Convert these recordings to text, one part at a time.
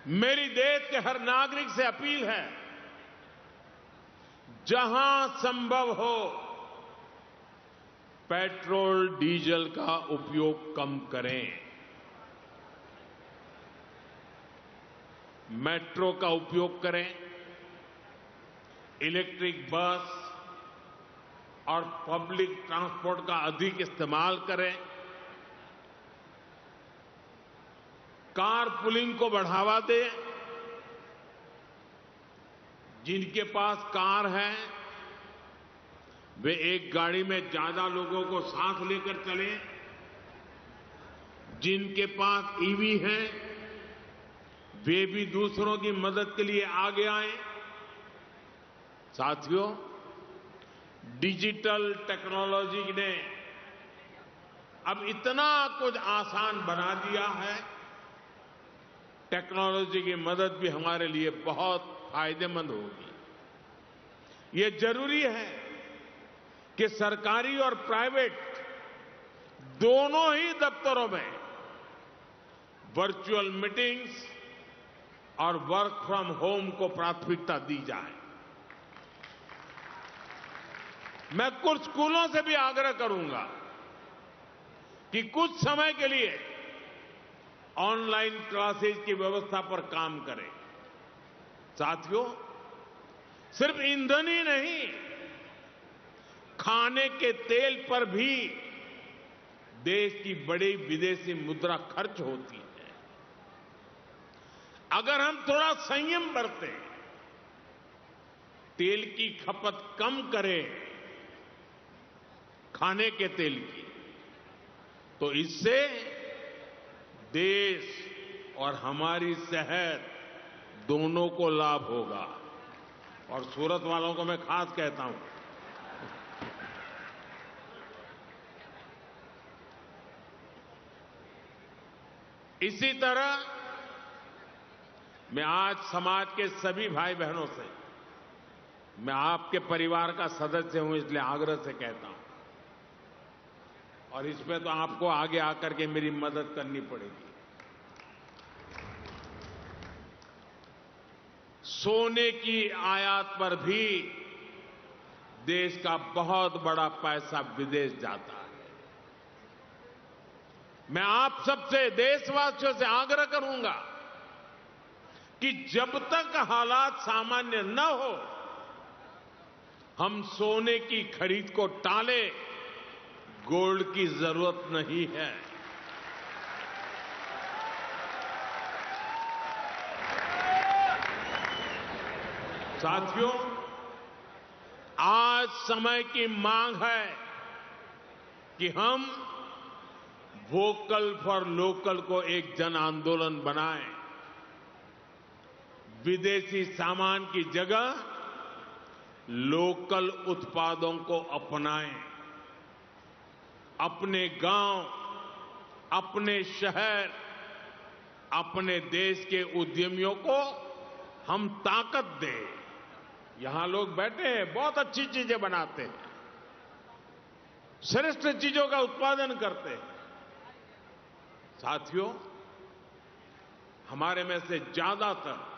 मेरी देश के हर नागरिक से अपील है, जहां संभव हो पेट्रोल डीजल का उपयोग कम करें। मेट्रो का उपयोग करें, इलेक्ट्रिक बस और पब्लिक ट्रांसपोर्ट का अधिक इस्तेमाल करें। कार पुलिंग को बढ़ावा दें। जिनके पास कार है वे एक गाड़ी में ज्यादा लोगों को साथ लेकर चलें। जिनके पास ईवी है वे भी दूसरों की मदद के लिए आगे आएं। साथियों, डिजिटल टेक्नोलॉजी ने अब इतना कुछ आसान बना दिया है। टेक्नोलॉजी की मदद भी हमारे लिए बहुत फायदेमंद होगी। ये जरूरी है कि सरकारी और प्राइवेट दोनों ही दफ्तरों में वर्चुअल मीटिंग्स और वर्क फ्रॉम होम को प्राथमिकता दी जाए। मैं कुछ स्कूलों से भी आग्रह करूंगा कि कुछ समय के लिए ऑनलाइन क्लासेज की व्यवस्था पर काम करें। साथियों, सिर्फ ईंधन ही नहीं, खाने के तेल पर भी देश की बड़ी विदेशी मुद्रा खर्च होती है। अगर हम थोड़ा संयम बरतें, तेल की खपत कम करें, खाने के तेल की, तो इससे देश और हमारी सेहत दोनों को लाभ होगा। और सूरत वालों को मैं खास कहता हूं, इसी तरह मैं आज समाज के सभी भाई बहनों से, मैं आपके परिवार का सदस्य हूं इसलिए आग्रह से कहता हूं, और इसमें तो आपको आगे आकर के मेरी मदद करनी पड़ेगी। सोने की आयात पर भी देश का बहुत बड़ा पैसा विदेश जाता है। मैं आप सबसे, देशवासियों से आग्रह करूंगा कि जब तक हालात सामान्य न हो, हम सोने की खरीद को टालें। गोल्ड की जरूरत नहीं है। साथियों, आज समय की मांग है कि हम वोकल फॉर लोकल को एक जन आंदोलन बनाएं। विदेशी सामान की जगह लोकल उत्पादों को अपनाएं। अपने गांव, अपने शहर, अपने देश के उद्यमियों को हम ताकत दें। यहां लोग बैठे हैं, बहुत अच्छी चीजें बनाते हैं, श्रेष्ठ चीजों का उत्पादन करते हैं। साथियों, हमारे में से ज्यादातर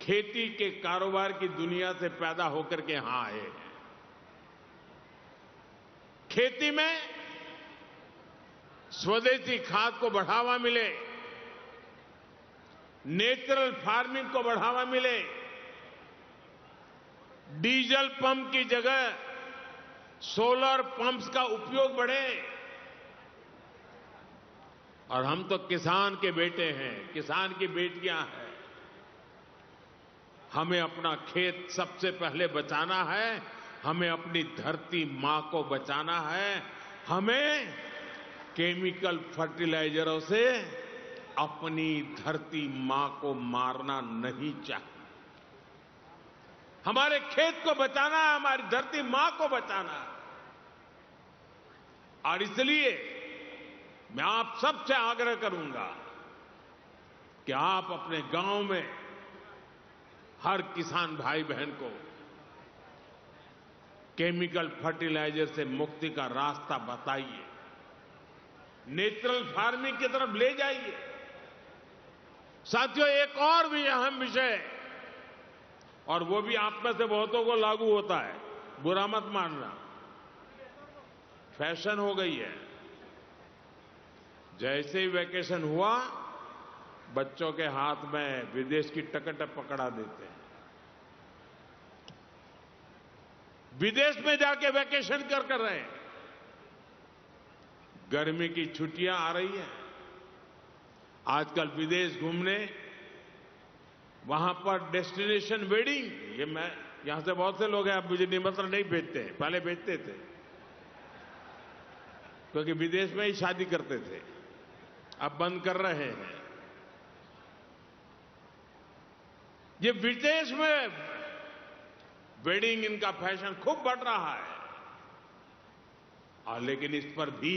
खेती के कारोबार की दुनिया से पैदा होकर के यहां आए हैं। खेती में स्वदेशी खाद को बढ़ावा मिले, नेचुरल फार्मिंग को बढ़ावा मिले, डीजल पंप की जगह सोलर पंप्स का उपयोग बढ़े। और हम तो किसान के बेटे हैं, किसान की बेटियां हैं। हमें अपना खेत सबसे पहले बचाना है, हमें अपनी धरती मां को बचाना है, हमें केमिकल फर्टिलाइजरों से अपनी धरती मां को मारना नहीं चाहिए। हमारे खेत को बचाना है, हमारी धरती मां को बचाना है। और इसलिए मैं आप सबसे आग्रह करूंगा कि आप अपने गांव में हर किसान भाई बहन को केमिकल फर्टिलाइजर से मुक्ति का रास्ता बताइए, नेचुरल फार्मिंग की तरफ ले जाइए। साथियों, एक और भी अहम विषय, और वो भी आप में से बहुतों को लागू होता है, बुरा मत मानना, फैशन हो गई है। जैसे ही वैकेशन हुआ, बच्चों के हाथ में विदेश की टिकट पकड़ा देते हैं। विदेश में जाके वैकेशन कर रहे हैं। गर्मी की छुट्टियां आ रही हैं। आजकल विदेश घूमने, वहां पर डेस्टिनेशन वेडिंग, ये मैं यहां से बहुत से लोग हैं, अब मुझे निमंत्रण नहीं भेजते हैं, पहले भेजते थे क्योंकि विदेश में ही शादी करते थे, अब बंद कर रहे हैं। ये विदेश में वेडिंग, इनका फैशन खूब बढ़ रहा है, और लेकिन इस पर भी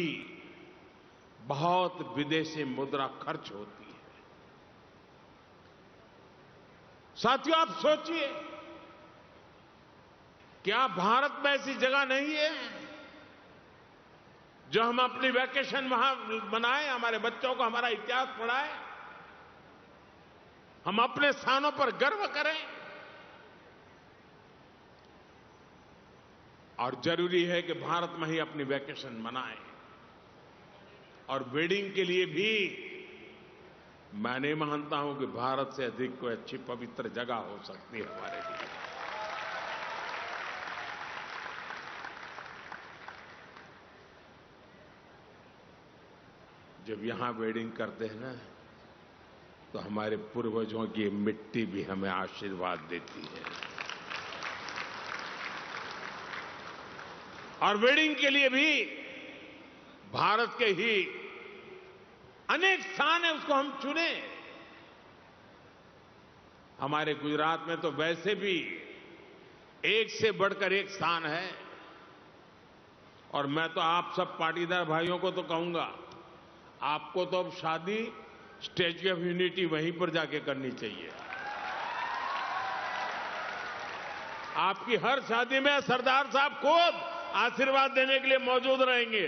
बहुत विदेशी मुद्रा खर्च होती है। साथियों, आप सोचिए, क्या भारत में ऐसी जगह नहीं है जो हम अपनी वैकेशन वहां मनाएं, हमारे बच्चों को हमारा इतिहास पढ़ाएं, हम अपने स्थानों पर गर्व करें? और जरूरी है कि भारत में ही अपनी वैकेशन मनाएं। और वेडिंग के लिए भी मैं नहीं मानता हूं कि भारत से अधिक कोई अच्छी पवित्र जगह हो सकती है हमारे लिए। जब यहां वेडिंग करते हैं ना, तो हमारे पूर्वजों की मिट्टी भी हमें आशीर्वाद देती है। और वेडिंग के लिए भी भारत के ही अनेक स्थान है, उसको हम चुने। हमारे गुजरात में तो वैसे भी एक से बढ़कर एक स्थान है। और मैं तो आप सब पाटीदार भाइयों को तो कहूंगा, आपको तो अब शादी स्टैच्यू ऑफ यूनिटी वहीं पर जाके करनी चाहिए। आपकी हर शादी में सरदार साहब खुद आशीर्वाद देने के लिए मौजूद रहेंगे।